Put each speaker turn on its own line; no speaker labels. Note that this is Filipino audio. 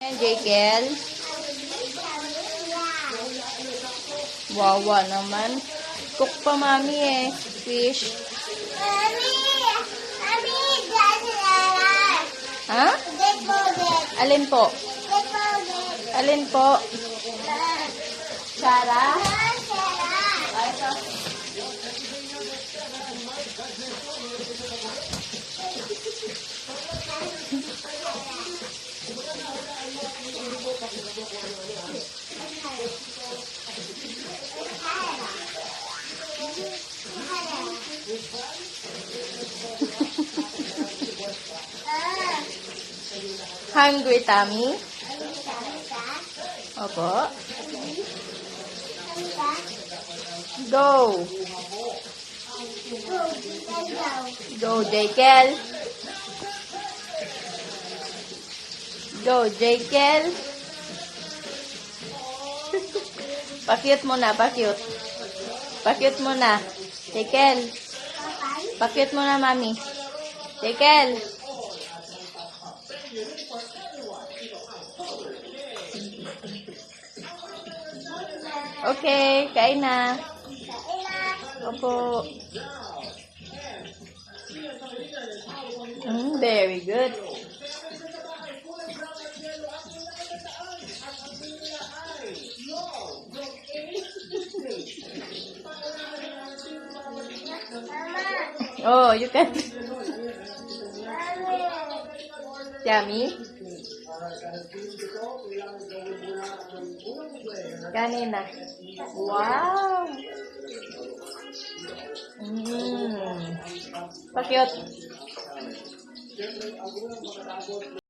Ayan, Jekyll. Wawa naman. Cook pa, mami eh. Fish. Ha? Alin po? Alin po? Sarah? Hungry tummy? Opo. Go. Go, Jekyll. Go, Jekyll. Pakyut muna, pakyut. Pakyut muna. Jekyll. Pakyut muna, mami. Jekyll. Okay, kain na. Opo. Very good. Oh, you can. Yummy. Kanina. Wow. Pakyut.